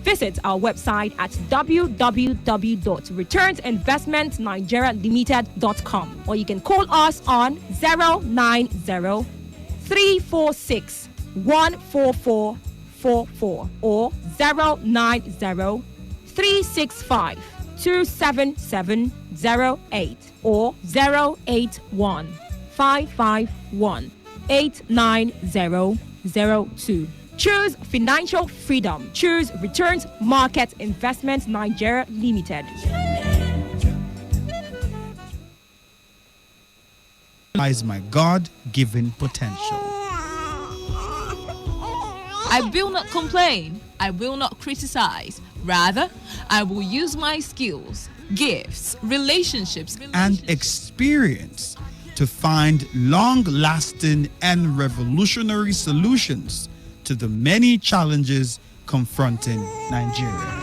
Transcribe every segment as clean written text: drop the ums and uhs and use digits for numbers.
visit our website at www.returnsinvestmentnigerialimited.com, or you can call us on 090-346-14444 or 090-365-27708 or 081-551-89002. Choose financial freedom. Choose Returns Market Investments Nigeria Limited. Is my God-given potential. I will not complain. I will not criticize. Rather, I will use my skills, gifts, relationships, and experience to find long-lasting and revolutionary solutions to the many challenges confronting Nigeria.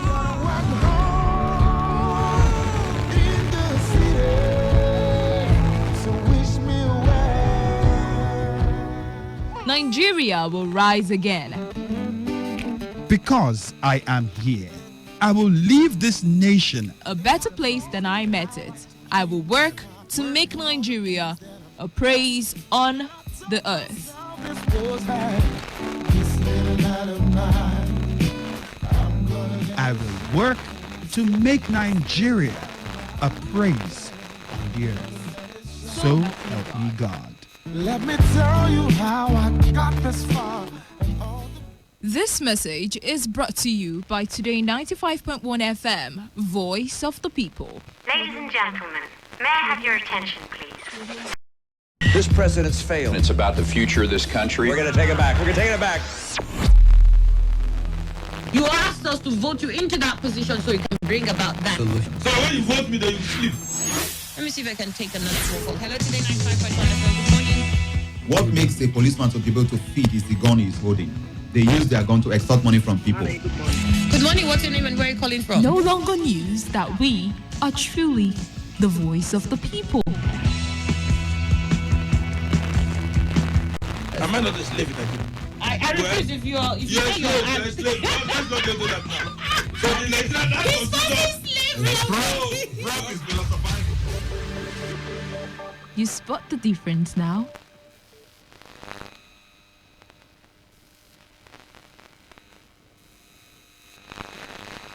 Nigeria will rise again. Because I am here, I will leave this nation a better place than I met it. I will work to make Nigeria a praise on the earth. I will work to make Nigeria a praise on the earth. So help me God. Let me tell you how I got this far. This message is brought to you by Today95.1 FM, Voice of the People. Ladies and gentlemen, may I have your attention, please? This president's failed. It's about the future of this country. We're going to take it back. We're going to take it back. You asked us to vote you into that position so you can bring about that. Solution. So when you vote me, then you sleep. Let me see if I can take another phone call. Hello, Today 95.1 FM. Good morning. What makes a policeman to be able to feed is the gun he's holding. They use their gun to extort money from people. Good morning. What's your name and where are you calling from? No longer news that we are truly the voice of the people. Am I not a slave again? I refuse if you are. If you yes, are yes, slave. Let's not get to that now. So the Nigerian He's fucking slave. You spot the difference now?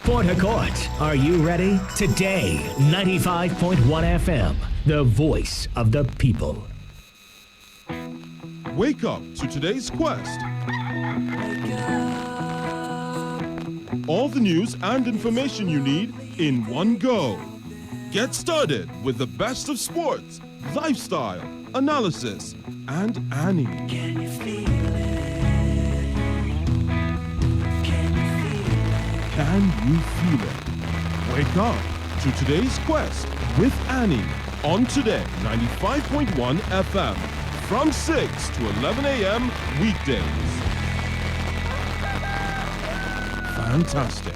Port Harcourt, are you ready? Today, 95.1 FM, the voice of the people. Wake up to today's quest. All the news and information you need in one go. Get started with the best of sports, lifestyle, analysis, and Annie. Can you feel it? Can you feel it? Wake up to today's quest with Annie on Today 95.1 FM from 6 to 11 a.m. weekdays. Fantastic.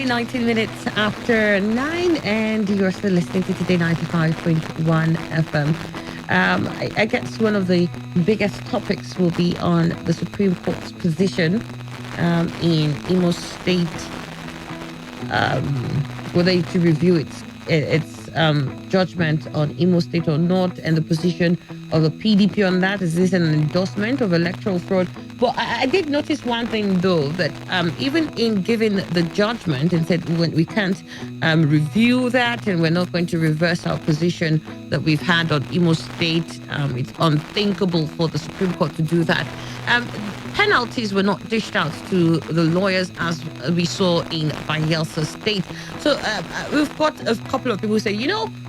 19 minutes after 9, and you're still listening to Today 95.1 FM. I guess one of the biggest topics will be on the Supreme Court's position in Imo State, whether to review its judgment on Imo State or not, and the position of the PDP on that. Is this an endorsement of electoral fraud? But I did notice one thing, though, that even in giving the judgment and said we can't review that and we're not going to reverse our position that we've had on Imo State, it's unthinkable for the Supreme Court to do that. Penalties were not dished out to the lawyers as we saw in Bayelsa State. So we've got a couple of people who say,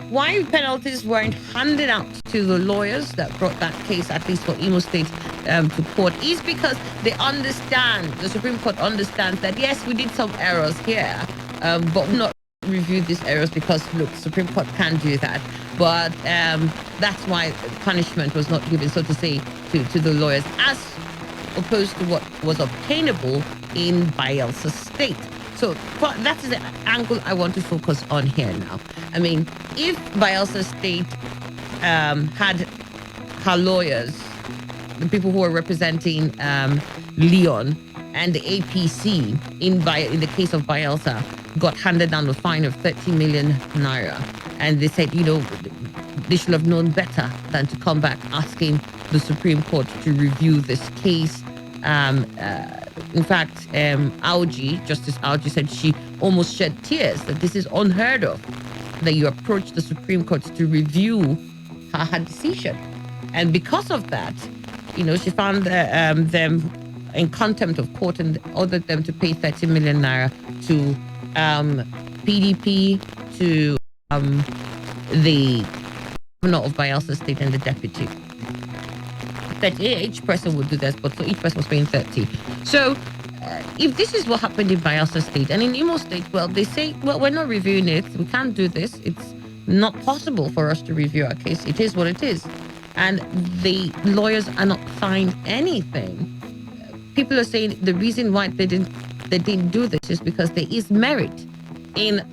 why penalties weren't handed out to the lawyers that brought that case, at least for Imo State, to court, is because they understand, the Supreme Court understands that, yes, we did some errors here, but we'll not review these errors because, look, Supreme Court can't do that. But that's why punishment was not given, so to say, to the lawyers, as opposed to what was obtainable in Bayelsa State. So that is the angle I want to focus on here now. I mean, if Bayelsa State had her lawyers, the people who are representing Leon and the APC in the case of Bayelsa, got handed down a fine of 30 million naira, and they said, they should have known better than to come back asking the Supreme Court to review this case. In fact, Justice Auji said she almost shed tears, that this is unheard of, that you approach the Supreme Court to review her decision. And because of that, she found them in contempt of court and ordered them to pay 30 million naira to PDP, to the governor of Bayelsa State and the deputy. That each person would do this, but so each person was paying 30. So if this is what happened in Bayelsa State and in Imo State, well, they say, well, we're not reviewing it. We can't do this. It's not possible for us to review our case. It is what it is. And the lawyers are not fined anything. People are saying the reason why they didn't do this is because there is merit in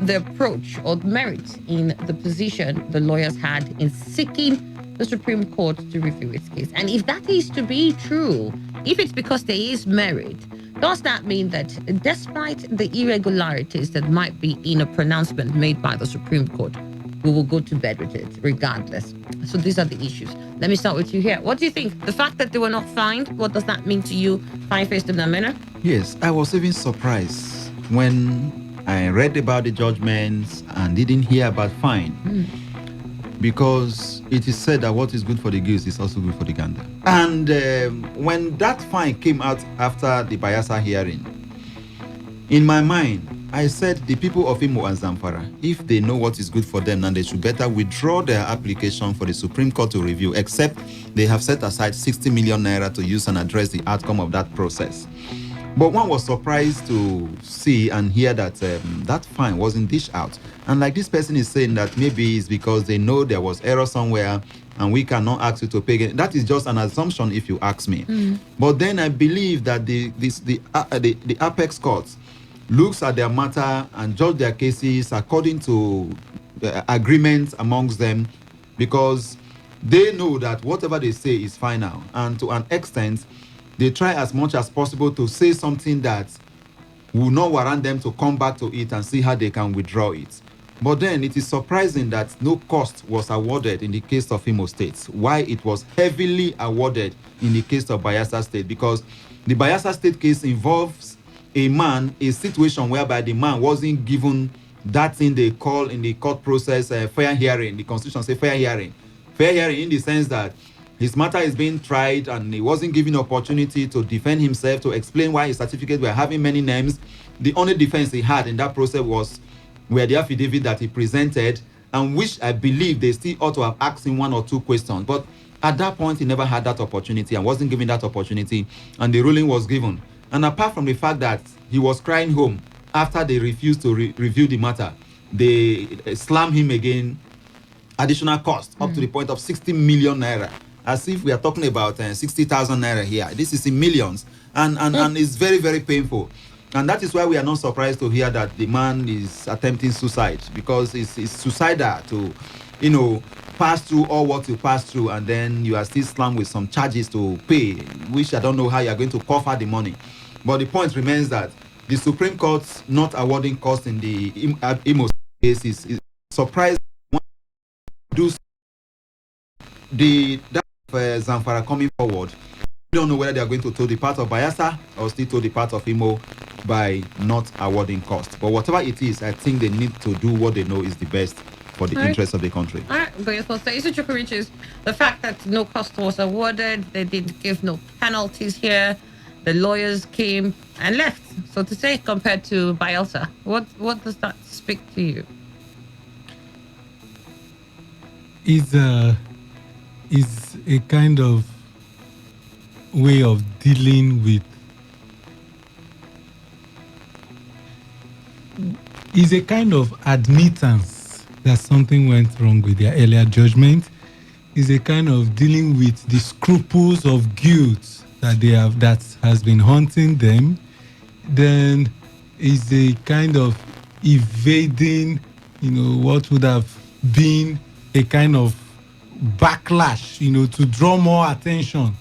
the approach, or merit in the position the lawyers had in seeking the Supreme Court to review its case. And if that is to be true, if it's because there is merit, does that mean that despite the irregularities that might be in a pronouncement made by the Supreme Court, we will go to bed with it regardless? So these are the issues. Let me start with you here. What do you think? The fact that they were not fined, what does that mean to you, Fine-Faced Namena? Yes, I was even surprised when I read about the judgments and didn't hear about fine. Because it is said that what is good for the goose is also good for the gander. And when that fine came out after the Bayelsa hearing, in my mind, I said the people of Imo and Zamfara, if they know what is good for them, then they should better withdraw their application for the Supreme Court to review, except they have set aside 60 million naira to use and address the outcome of that process. But one was surprised to see and hear that that fine wasn't dished out. And like this person is saying that maybe it's because they know there was error somewhere and we cannot ask you to pay again. That is just an assumption if you ask me. But then I believe that the apex courts looks at their matter and judge their cases according to agreements amongst them, because they know that whatever they say is final. And to an extent, they try as much as possible to say something that will not warrant them to come back to it and see how they can withdraw it. But then it is surprising that no cost was awarded in the case of Imo State, why it was heavily awarded in the case of Bayelsa State, because the Bayelsa State case involves a situation whereby the man wasn't given that thing they call in the court process fair hearing. The Constitution says fair hearing. Fair hearing in the sense that his matter is being tried and he wasn't given opportunity to defend himself, to explain why his certificates were having many names. The only defense he had in that process were the affidavit that he presented, and which I believe they still ought to have asked him one or two questions. But at that point, he never had that opportunity and wasn't given that opportunity, and the ruling was given. And apart from the fact that he was crying home after they refused to review the matter, they slammed him again, additional cost, up to the point of 60 million naira. As if we are talking about 60,000 naira here. This is in millions. And it's very, very painful. And that is why we are not surprised to hear that the man is attempting suicide, because it's suicidal to, pass through all what you pass through, and then you are still slammed with some charges to pay, which I don't know how you are going to cover the money. But the point remains that the Supreme Court not awarding costs in the Imo case is surprising. Do that Zamfara coming forward, we don't know whether they are going to toe the part of Bayelsa or still toe the part of Imo by not awarding cost. But whatever it is, I think they need to do what they know is the best for the interest of the country. All right, but your thoughts, which is the fact that no cost was awarded, they didn't give no penalties here, the lawyers came and left, so to say, compared to Bayelsa. What does that speak to you? Is a kind of way of dealing with, is a kind of admittance that something went wrong with their earlier judgment, is a kind of dealing with the scruples of guilt that they have, that has been haunting them. Then is a kind of evading, what would have been a kind of backlash, to draw more attention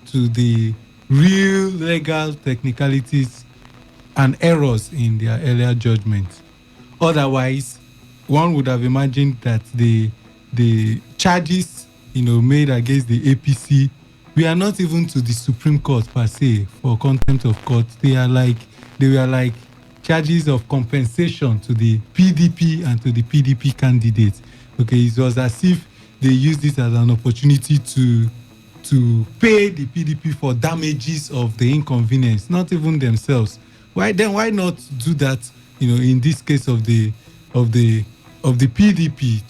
to the real legal technicalities and errors in their earlier judgments. Otherwise, one would have imagined that the charges, made against the APC, we are not even to the Supreme Court per se for contempt of court. They were like charges of compensation to the PDP and to the PDP candidates. Okay, it was as if they used it as an opportunity to pay the PDP for damages of the inconvenience, not even themselves. Why not do that? In this case of the PDP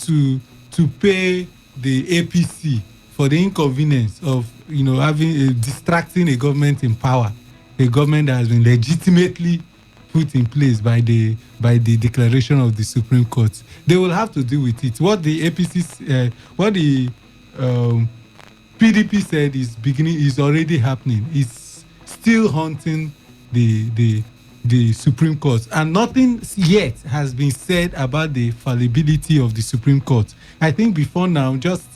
to pay the APC for the inconvenience of having distracting a government in power, a government that has been legitimately put in place by the declaration of the Supreme Court. They will have to deal with it. What the APC, what the PDP said is already happening. It's still haunting the Supreme Court, and nothing yet has been said about the fallibility of the Supreme Court. I think before now, just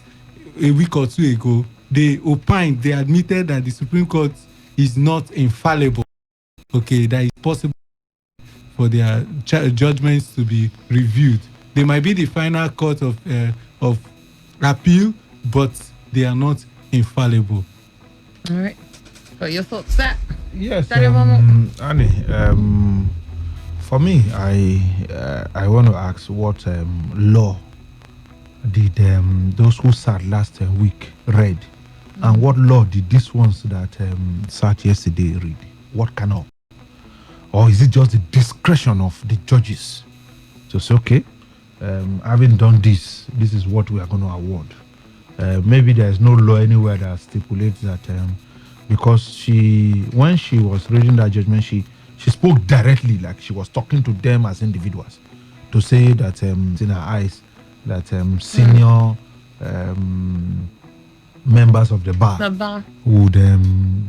a week or two ago, they admitted that the Supreme Court is not infallible. Okay, that it's possible for their judgments to be reviewed. They might be the final court of appeal, but they are not infallible. All right. So your thoughts, that? Yes, Annie. For me, I want to ask what law did those who sat last week read, and what law did these ones that sat yesterday read? What kind of? Or is it just the discretion of the judges to say, okay, having done this is what we are going to award? Maybe there is no law anywhere that stipulates that, because when she was reading that judgment, she spoke directly, like she was talking to them as individuals, to say that in her eyes that senior members of the bar would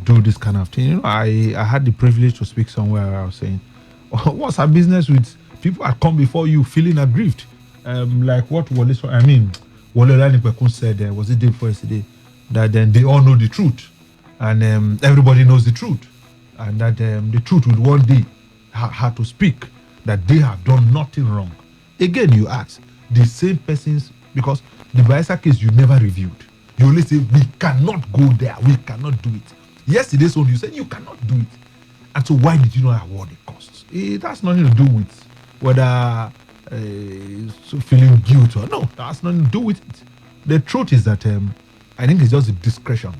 do this kind of thing. I had the privilege to speak somewhere where I was saying, what's our business with people that come before you feeling aggrieved? Like what Wale Lanipekun said, was it day before yesterday, that then they all know the truth, and everybody knows the truth, and that the truth will one day have to speak that they have done nothing wrong. Again, you ask the same persons, because the Bayelsa case you never reviewed. You only say, we cannot go there, we cannot do it. Yesterday's one, you said you cannot do it. And so why did you not award the costs? It has nothing to do with whether feeling guilt or no. That has nothing to do with it. The truth is that I think it's just the discretion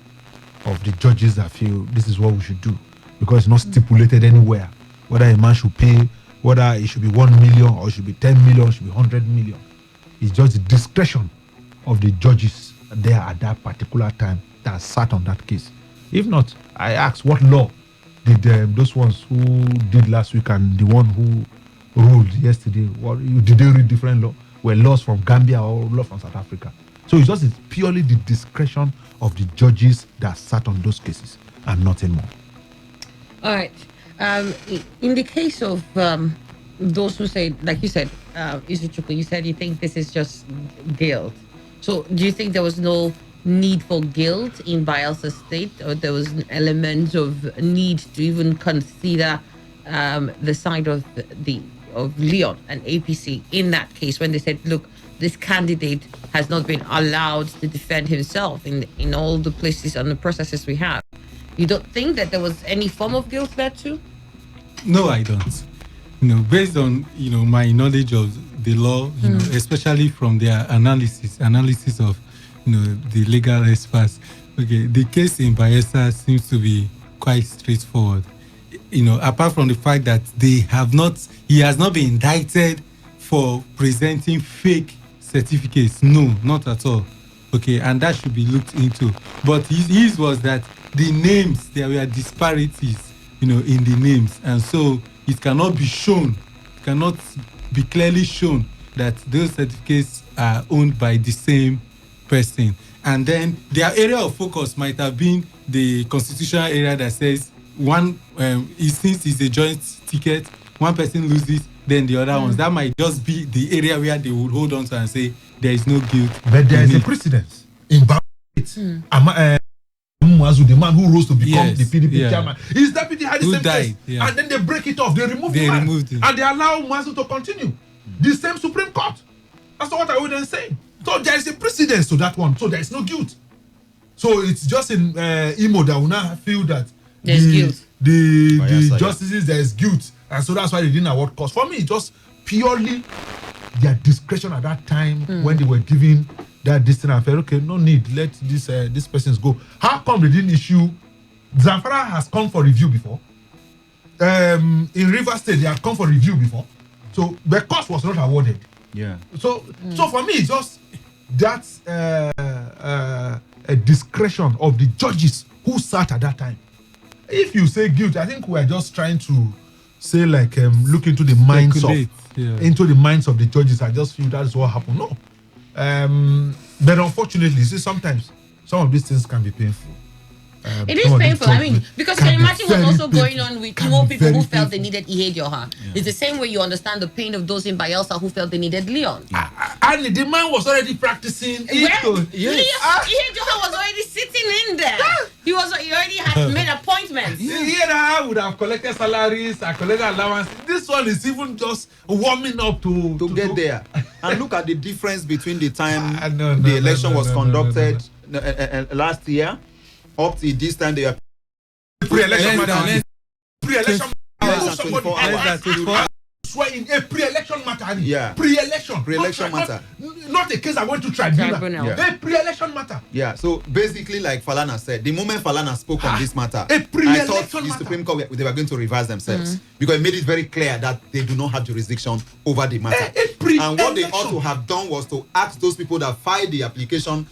of the judges that feel this is what we should do, because it's not stipulated anywhere whether a man should pay, whether it should be 1 million or it should be 10 million, it should be 100 million. It's just the discretion of the judges there at that particular time that sat on that case. If not, I asked what law did those ones who did last week and the one who ruled yesterday, did they read different law? Were laws from Gambia or law from South Africa? So it's purely the discretion of the judges that sat on those cases and nothing more. All right. In the case of those who say, like you said, Izuchukwu, you said you think this is just guilt. So do you think there was no need for guilt in Bielsa State, or there was an element of need to even consider the side of Leon and APC in that case when they said, look, this candidate has not been allowed to defend himself in all the places and the processes we have? You don't think that there was any form of guilt there too? No, I don't. Based on my knowledge of the law, especially from their analysis of the legal experts. Okay, the case in Bayelsa seems to be quite straightforward. Apart from the fact that he has not been indicted for presenting fake certificates. No, not at all. Okay, and that should be looked into. But his was that the names, there were disparities, in the names, and so it cannot be clearly shown that those certificates are owned by the same person. And then their area of focus might have been the constitutional area that says since it's a joint ticket, one person loses, then the other ones. That might just be the area where they would hold on to and say there is no guilt. But there is a precedence in Bauchi. Muazu, the man who rose to become the PDP chairman, his deputy had the same case, and then they break it off. They removed him, and they allow Muazu to continue. The same Supreme Court. That's what I would say. So there is a precedence to that one. So there is no guilt. So it's just in Imo that will now feel that there's guilt. The justices, there is guilt, and so that's why they didn't award cause. For me, it's just purely their discretion at that time when they were giving that distance. I felt, okay, no need, let these persons go. How come they didn't issue? Zamfara has come for review before. In Rivers State, they have come for review before. So the cost was not awarded. Yeah. So for me, it's just that's a discretion of the judges who sat at that time. If you say guilt, I think we are just trying to say look into the minds of the judges. I just feel that's what happened. No. But unfortunately, see, sometimes some of these things can be painful. It is painful. I mean, because can you imagine what's also going on with more people who felt they needed Ihedioha? It's the same way you understand the pain of those in Bayelsa who felt they needed Leon. And the man was already practicing. Ihedioha was already sitting in there. He already had made appointments. Ihedioha would have collected salaries and collected allowance. This one is even just warming up to get there. And look at the difference between the time the election was conducted last year. Up to this time, they are pre-election. Swear in a pre-election matter. Yeah. Pre-election matter. Not a case I went to tribunal. Yeah. A pre-election matter. Yeah. So basically, like Falana said, the moment Falana spoke on this matter, I thought the Supreme Court they were going to reverse themselves because it made it very clear that they do not have jurisdiction over the matter. And what they ought to have done was to ask those people that filed the application,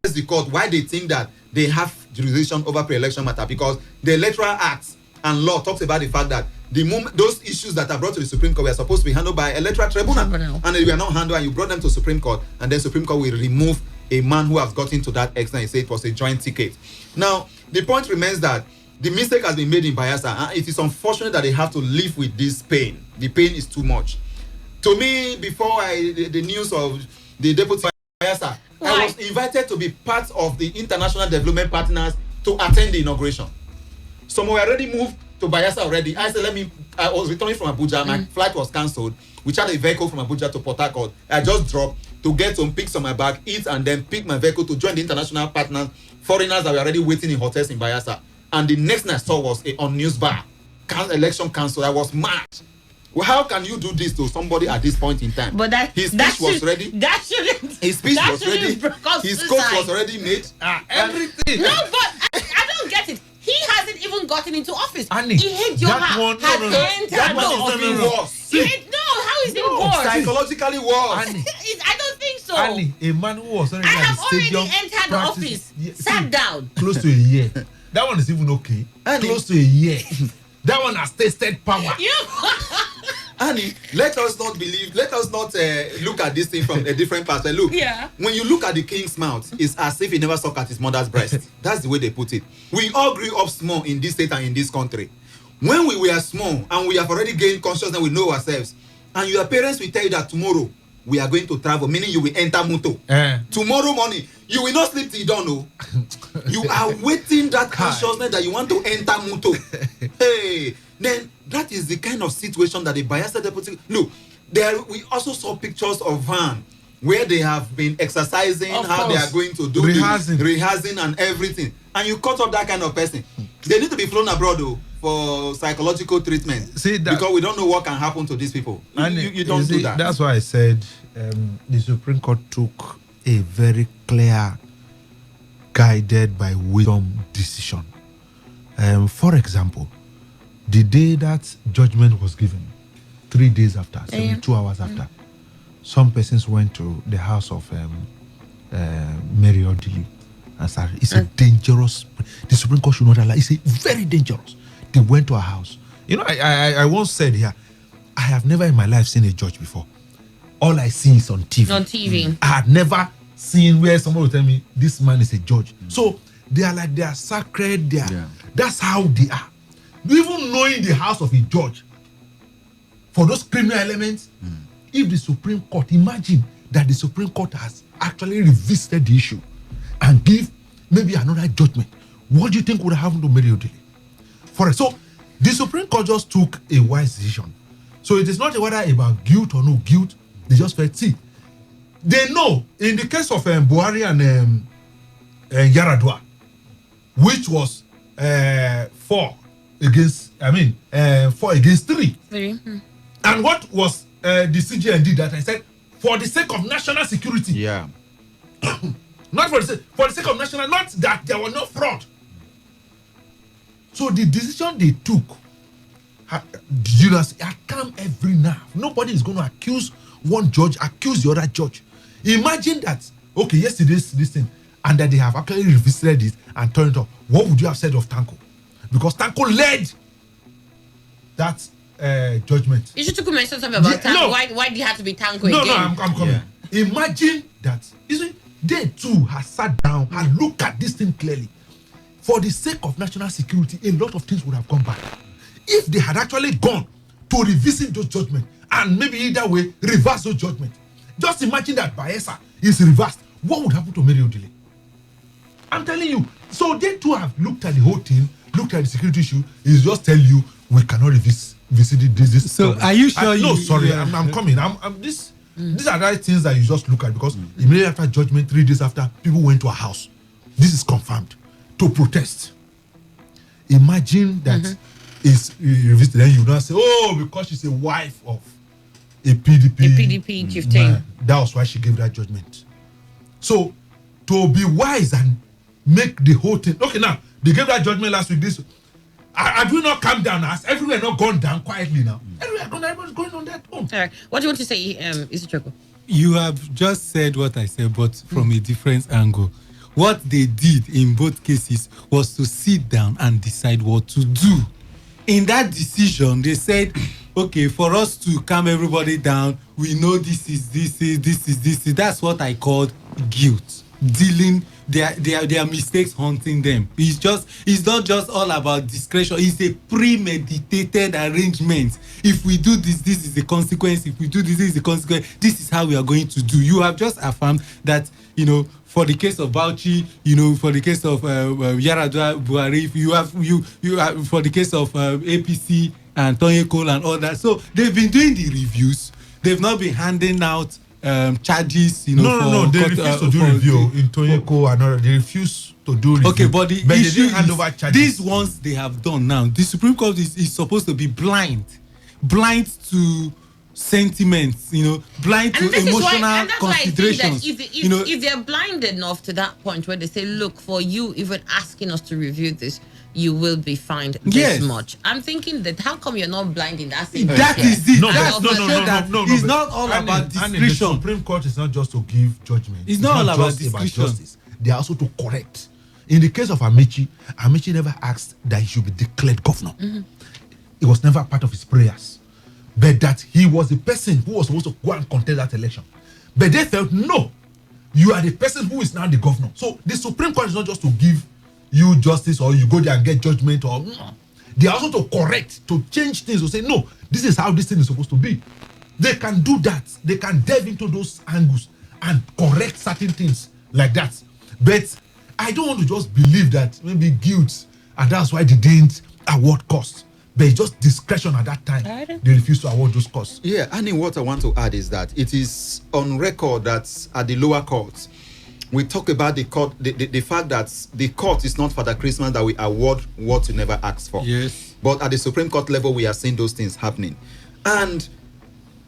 the court, why they think that they have jurisdiction over pre-election matter, because the Electoral Act and law talks about the fact that the moment those issues that are brought to the Supreme Court were supposed to be handled by electoral tribunal, and they were not handled, and you brought them to Supreme Court, and then Supreme Court will remove a man who has gotten to that extent and say it was a joint ticket. Now, the point remains that the mistake has been made in Bayelsa, and it is unfortunate that they have to live with this pain. The pain is too much. To me, before the news of the deputy Bayelsa, I was invited to be part of the international development partners to attend the inauguration. Some were already moved to Bayelsa already. I said, I was returning from Abuja. My flight was cancelled. We had a vehicle from Abuja to Port Harcourt. I just dropped to get some pick some of my bag, eat, and then pick my vehicle to join the international partners, foreigners that were already waiting in hotels in Bayelsa. And the next thing I saw was on news bar, election cancelled. I was mad. Well, how can you do this to somebody at this point in time? But his speech was ready. His speech was ready. His coach was already made. Everything. No, but I don't get it. He hasn't even gotten into office. Annie, That one is worse. How is it worse? Psychologically worse. Annie, I don't think so. Annie, a man who was already I at have the stadium already entered the office, sat down. Close to a year. That one is even okay. Annie. Close to a year. That one has tasted power. Annie, let us not look at this thing from a different perspective. Look, when you look at the king's mouth, it's as if he never sucked at his mother's breast. That's the way they put it. We all grew up small in this state and in this country. When we were small and we have already gained consciousness, we know ourselves, and your parents will tell you that tomorrow we are going to travel, meaning you will enter moto. Tomorrow morning, you will not sleep till you don't know. You are waiting that consciousness that you want to enter moto. Hey, then that is the kind of situation that the Bayelsa deputy. Look, there we also saw pictures of van where they have been exercising how they are going to do rehearsing and everything, and you cut up that kind of person. They need to be flown abroad though for psychological treatment. Because we don't know what can happen to these people. And you don't do that. That's why I said the Supreme Court took a very clear, guided by wisdom decision. For example, the day that judgment was given, 3 days after, 72 hours after, some persons went to the house of Mary Odili and said, it's a dangerous, the Supreme Court should not allow, it's a very dangerous. They went to a house. You know, I once said here, I have never in my life seen a judge before. All I see is on TV. On TV. I had never seen where someone will tell me, this man is a judge. So they are like, they are sacred, that's how they are. Even knowing the house of a judge, for those criminal elements, if the Supreme Court, imagine that the Supreme Court has actually revisited the issue and give maybe another judgment, what do you think would have happened to Mary Odili? So the Supreme Court just took a wise decision. So it is not whether about guilt or no guilt. They just felt, see, they know in the case of Buhari and Yaradua, which was 4 against 3. And what was the CJN did that? I said, for the sake of national security. Yeah. Not for the sake of national, not that there was no fraud. So the decision they took, you know, calm every nerve. Nobody is going to accuse one judge, accuse the other judge. Imagine that, okay, yesterday's this thing, and that they have actually revisited it and turned it off. What would you have said of Tanko? Because Tanko led that judgment. You should mention something about Tanko. No. Why do you have to be Tanko again? No, I'm coming. Yeah. Imagine that. You see, they too have sat down and looked at this thing clearly. For the sake of national security, a lot of things would have gone back. If they had actually gone to revisit those judgments and maybe either way reverse those judgments. Just imagine that Bayelsa is reversed. What would happen to Mary Odili? I'm telling you. So they too have looked at the whole thing, looked at the security issue. It's just tell you we cannot visit this. So are you sure? No, sorry, I'm coming. These are the things that you just look at because immediately after judgment, 3 days after, people went to a house. This is confirmed to protest. Imagine that is revisited, then you now say, oh, because she's a wife of a PDP chieftain. That was why she gave that judgment. So to be wise and make the whole thing. Okay, now they gave that judgment last week. This I do not calm down as everywhere not gone down quietly now. Everyone's going on that own. All right. What do you want to say, Isichoko? You have just said what I said, but from a different angle. What they did in both cases was to sit down and decide what to do. In that decision, they said, okay, for us to calm everybody down, we know this is. That's what I called guilt. Dealing their mistakes haunting them. It's not just all about discretion. It's a premeditated arrangement. If we do this is the consequence. If we do this is the consequence. This is how we are going to do. You have just affirmed that, you know, for the case of Bauchi, you know, for the case of Yaradua Buhari, you have for the case of APC and Tony Cole and all that. So they've been doing the reviews. They've not been handing out charges, you know. No. They refuse to do review in Tony Cole and all that. They refuse to do review. Okay, but the issue they hand over charges. These ones they have done now. The Supreme Court is supposed to be blind to sentiments, you know, blind to emotional considerations. If they're blind enough to that point where they say, look, for you even asking us to review this, you will be fined this much. I'm thinking that how come you're not blind in that same That is it. No. It's not all about discretion. The Supreme Court is not just to give judgment. It's not all about discretion. Justice. They are also to correct. In the case of Amechi never asked that he should be declared governor. It was never part of his prayers. But that he was the person who was supposed to go and contest that election. But they felt, no, you are the person who is now the governor. So the Supreme Court is not just to give you justice or you go there and get judgment or no. They are also to correct, to change things, to say, no, this is how this thing is supposed to be. They can do that. They can delve into those angles and correct certain things like that. But I don't want to just believe that maybe guilt, and that's why they didn't award costs. But it's just discretion at that time. They refuse to award those costs. Yeah, and what I want to add is that it is on record that at the lower courts, we talk about the court, the fact that the court is not Father Christmas that we award what you never asked for. Yes. But at the Supreme Court level, we are seeing those things happening. And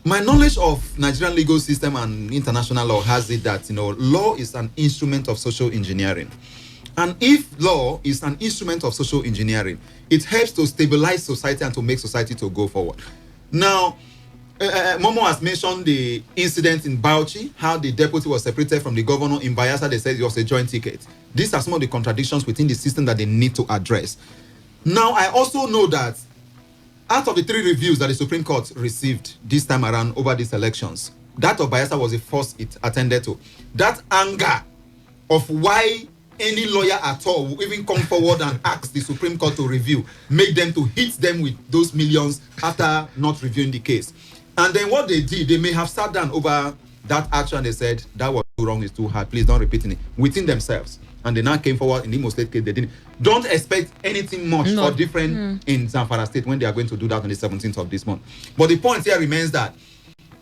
my knowledge of Nigerian legal system and international law has it that, law is an instrument of social engineering. And if law is an instrument of social engineering, it helps to stabilize society and to make society to go forward. Now, Momo has mentioned the incident in Bauchi, how the deputy was separated from the governor. In Bayelsa, they said it was a joint ticket. These are some of the contradictions within the system that they need to address. Now, I also know that out of the 3 reviews that the Supreme Court received this time around over these elections, that of Bayelsa was the first it attended to. That anger of why any lawyer at all will even come forward and ask the Supreme Court to review, make them to hit them with those millions after not reviewing the case. And then what they did, they may have sat down over that action and they said, that was too wrong, it's too hard, please don't repeat it within themselves. And they now came forward in the Imo State case, they didn't. Don't expect anything much or different in Zamfara State when they are going to do that on the 17th of this month. But the point here remains that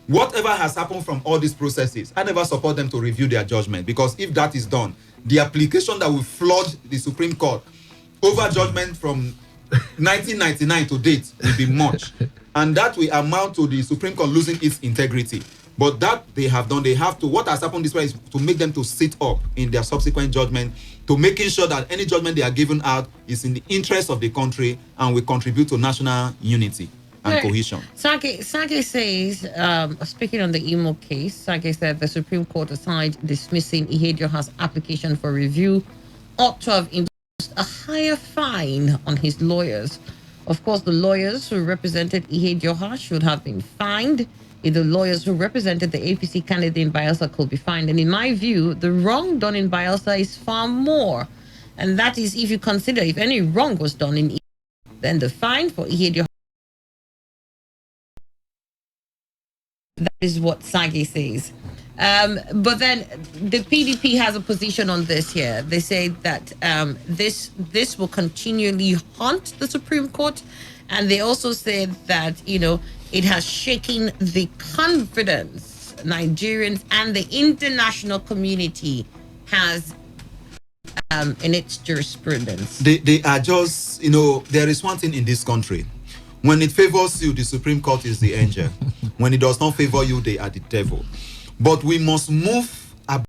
whatever has happened from all these processes, I never support them to review their judgment, because if that is done, the application that will flood the Supreme Court over judgment from 1999 to date will be much. And that will amount to the Supreme Court losing its integrity. But that they have done, they have to, what has happened this way is to make them to sit up in their subsequent judgment, to making sure that any judgment they are given out is in the interest of the country and will contribute to national unity and cohesion. Sake says, speaking on the Imo case, Sake said the Supreme Court, aside dismissing Ihedioha's application for review, ought to have imposed a higher fine on his lawyers. Of course, the lawyers who represented Ihedioha should have been fined. If the lawyers who represented the APC candidate in Bayelsa could be fined. And in my view, the wrong done in Bayelsa is far more. And that is if you consider if any wrong was done in Ihedioha, then the fine for Ihedioha. That is what Sage says. But then the PDP has a position on this here. They say that this will continually haunt the Supreme Court. And they also said that, it has shaken the confidence Nigerians and the international community has in its jurisprudence. They are just, there is one thing in this country. When it favors you, the Supreme Court is the angel. When it does not favor you, they are the devil. But we must move